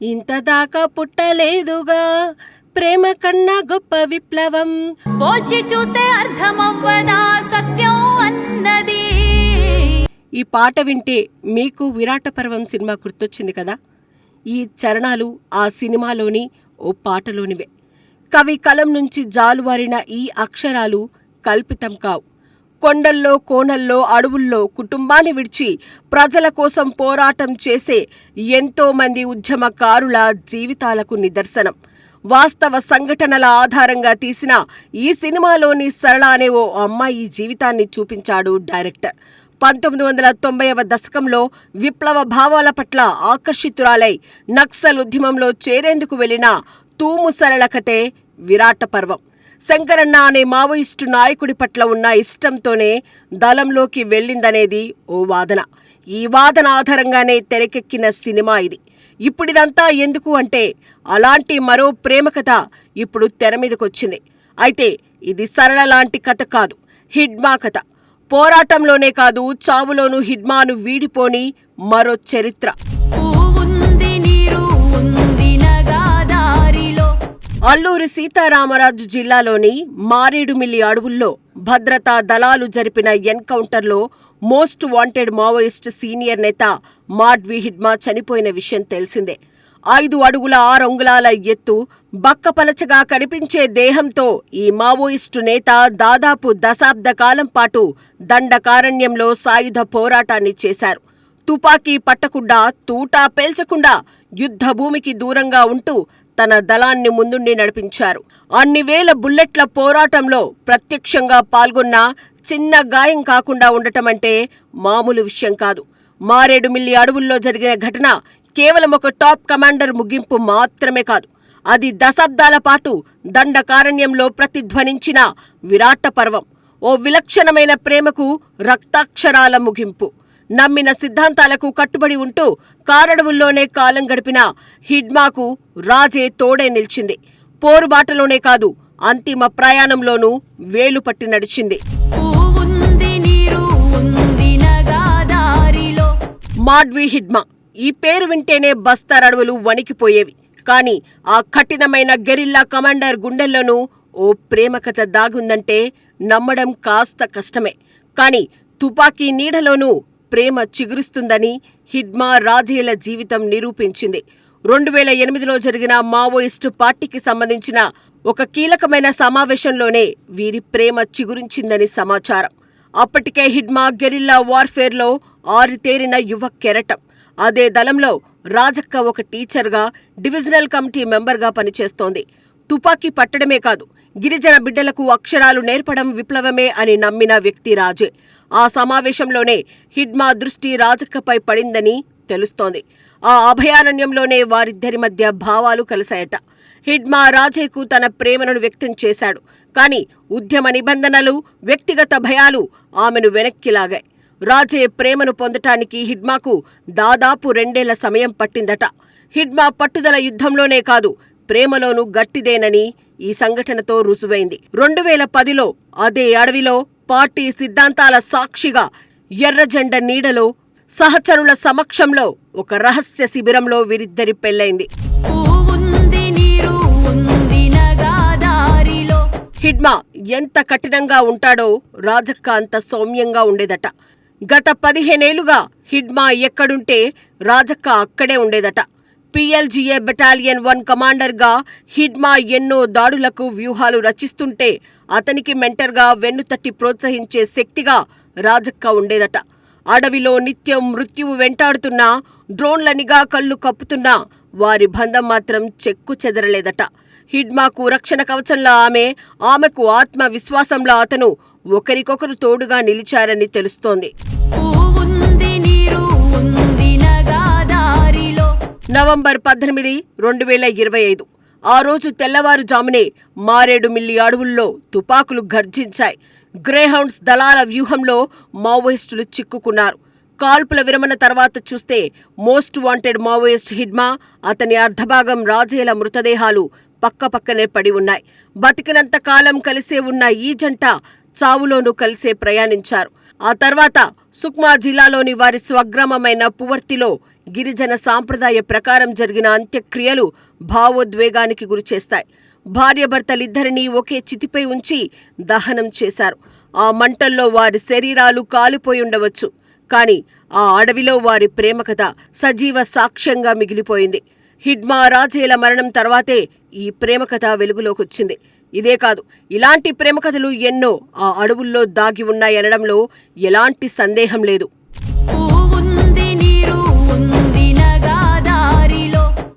ఇంతదాకా పుట్టలేదుగా ప్రేమ కన్నా గొప్ప విప్లవం. పోల్చి చూస్తే అర్థమవ్వదా సత్యం అన్నది. ఈ పాట వింటే మీకు విరాట పర్వం సినిమా గుర్తొచ్చింది కదా. ఈ చరణాలు ఆ సినిమాలోని ఓ పాటలోనివే. కవి కలం నుంచి జాలువారిన ఈ అక్షరాలు కల్పితం కావు. కొండల్లో, కోణల్లో, అడవుల్లో కుటుంబాన్ని విడిచి ప్రజల కోసం పోరాటం చేసే ఎంతో మంది ఉద్యమకారుల జీవితాలకు నిదర్శనం. వాస్తవ సంఘటనల ఆధారంగా తీసిన ఈ సినిమాలోని సరళ అనే ఓ అమ్మాయి జీవితాన్ని చూపించాడు డైరెక్టర్. 1990వ దశకంలో విప్లవ భావాల పట్ల ఆకర్షితురాలై నక్సల్ ఉద్యమంలో చేరేందుకు వెళ్లిన తూము సరళ కథే విరాట పర్వం. శంకరన్న అనే మావోయిస్టు నాయకుడి పట్ల ఉన్న ఇష్టంతోనే దళంలోకి వెళ్ళిందనేది ఓ వాదన. ఈ వాదన ఆధారంగానే తెరకెక్కిన సినిమా ఇది. ఇప్పుడిదంతా ఎందుకు అంటే, అలాంటి మరో ప్రేమ కథ ఇప్పుడు తెర మీదకొచ్చింది. అయితే ఇది సరళ లాంటి కథ కాదు, హిడ్మా కథ. పోరాటంలోనే కాదు, చావులోనూ హిడ్మాను వీడిపోని మరో చరిత్ర. అల్లూరి సీతారామరాజు జిల్లాలోని మారేడుమిల్లి అడవుల్లో భద్రతా దళాలు జరిపిన ఎన్కౌంటర్లో మోస్ట్ వాంటెడ్ మావోయిస్ట్ సీనియర్ నేత మాడ్వి హిడ్మా చనిపోయిన విషయం తెలిసిందే. 5 అడుగుల 6 అంగుళాల ఎత్తు, బక్కపలచగా కనిపించే దేహంతో ఈ మావోయిస్టు నేత దాదాపు దశాబ్ద కాలం పాటు దండకారణ్యంలో సాయుధ పోరాటాన్ని చేశారు. తుపాకీ పట్టకుండా, తూటా పేల్చకుండా యుద్ధ భూమికి దూరంగా ఉంటూ తన దళాన్ని ముందుండి నడిపించారు. అన్ని వేల బుల్లెట్ల పోరాటంలో ప్రత్యక్షంగా పాల్గొన్నా చిన్న గాయం కాకుండా ఉండటమంటే మామూలు విషయం కాదు. మారేడుమిల్లి అడవుల్లో జరిగిన ఘటన కేవలం ఒక టాప్ కమాండర్ ముగింపు మాత్రమే కాదు, అది దశాబ్దాల పాటు దండకారణ్యంలో ప్రతిధ్వనించిన విరాట పర్వం. ఓ విలక్షణమైన ప్రేమకు రక్తాక్షరాల ముగింపు. నమ్మిన సిద్ధాంతాలకు కట్టుబడి ఉంటూ కారడవుల్లోనే కాలం గడిపిన హిడ్మాకు రాజే తోడే నిలిచింది. పోరుబాటలోనే కాదు, అంతిమ ప్రయాణంలోనూ వేలుపట్టి నడిచింది. మాడ్వి హిడ్మా ఈ పేరు వింటేనే బస్తర్ అడవులు వణికిపోయేవి. కానీ ఆ కఠినమైన గెరిల్లా కమాండర్ గుండెల్లోనూ ఓ ప్రేమ కథ దాగుందంటే నమ్మడం కాస్త కష్టమే. కానీ తుపాకీ నీడలోనూ ప్రేమ చిగురుస్తుందని హిడ్మా రాజేల జీవితం నిరూపించింది. 2008లో జరిగిన మావోయిస్టు పార్టీకి సంబంధించిన ఒక కీలకమైన సమావేశంలోనే వీరి ప్రేమ చిగురించిందని సమాచారం. అప్పటికే హిడ్మా గెరిల్లా వార్ఫేర్లో ఆరితేరిన యువ కెరటం. అదే దళంలో రాజక్క ఒక టీచర్గా, డివిజనల్ కమిటీ మెంబర్గా పనిచేస్తోంది. తుపాకీ పట్టడమే కాదు, గిరిజన బిడ్డలకు అక్షరాలు నేర్పడం విప్లవమే అని నమ్మిన వ్యక్తి రాజే. ఆ సమావేశంలోనే హిడ్మా దృష్టి రాజక్కపై పడిందని తెలుస్తోంది. ఆ అభయారణ్యంలోనే వారిద్దరి మధ్య భావాలు కలిశాయట. హిడ్మా రాజేకు తన ప్రేమను వ్యక్తం చేశాడు. కానీ ఉద్యమ నిబంధనలు, వ్యక్తిగత భయాలు ఆమెను వెనక్కి లాగాయి. రాజే ప్రేమను పొందటానికి హిడ్మాకు దాదాపు 2 ఏళ్ల సమయం పట్టిందట. హిడ్మా పట్టుదల యుద్ధంలోనే కాదు, ప్రేమలోనూ గట్టిదేనని ఈ సంఘటనతో రుజువైంది. 2010లో అదే అడవిలో పార్టీ సిద్ధాంతాల సాక్షిగా ఎర్రజెండ నీడలో సహచరుల సమక్షంలో ఒక రహస్య శిబిరంలో వీరిద్దరి పెళ్లైంది. హిడ్మా ఎంత కఠినంగా ఉంటాడో రాజక్క అంత సౌమ్యంగా ఉండేదట. గత 15 ఏళ్లుగా హిడ్మా ఎక్కడుంటే రాజక్క అక్కడే ఉండేదట. PLGA బెటాలియన్ 1 కమాండర్గా హిడ్మా ఎన్నో దాడులకు వ్యూహాలు రచిస్తుంటే అతనికి మెంటర్గా, వెన్నుతట్టి ప్రోత్సహించే శక్తిగా రాజక్క ఉండేదట. అడవిలో నిత్యం మృత్యువు వెంటాడుతున్నా, డ్రోన్ల నిఘా కళ్ళు కప్పుతున్నా వారి బంధం మాత్రం చెక్కు చెదరలేదట. హిడ్మాకు రక్షణ కవచంలా ఆమెకు ఆత్మవిశ్వాసంలా అతను ఒకరికొకరు తోడుగా నిలిచారని తెలుస్తోంది. నవంబర్ 18, 2025 ఆ రోజు తెల్లవారుజామునే మారేడుమిల్లి అడవుల్లో తుపాకులు గర్జించాయి. గ్రేహౌండ్స్ దళాల వ్యూహంలో మావోయిస్టులు చిక్కుకున్నారు. కాల్పుల విరమణ తర్వాత చూస్తే మోస్ట్ వాంటెడ్ మావోయిస్ట్ హిడ్మా, అతని అర్ధభాగం రాజేల మృతదేహాలు పక్కపక్కనే పడి ఉన్నాయి. బతికినంత కాలం కలిసే ఉన్న ఈ జంట చావులోనూ కలిసే ప్రయాణించారు. ఆ తర్వాత సుక్మా జిల్లాలోని వారి స్వగ్రామమైన పువర్తిలో గిరిజన సాంప్రదాయ ప్రకారం జరిగిన అంత్యక్రియలు భావోద్వేగానికి గురిచేస్తాయి. భార్యాభర్తలిద్దరినీ ఒకే చితిపై ఉంచి దహనం చేశారు. ఆ మంటల్లో వారి శరీరాలు కాలిపోయి ఉండవచ్చు. కాని ఆ అడవిలో వారి ప్రేమ కథ సజీవ సాక్ష్యంగా మిగిలిపోయింది. హిడ్మా రాజేల మరణం తర్వాతే ఈ ప్రేమ కథ వెలుగులోకొచ్చింది. ఇదే కాదు, ఇలాంటి ప్రేమ కథలు ఎన్నో ఆ అడవుల్లో దాగి ఉన్నాయనడంలో ఎలాంటి సందేహం లేదు.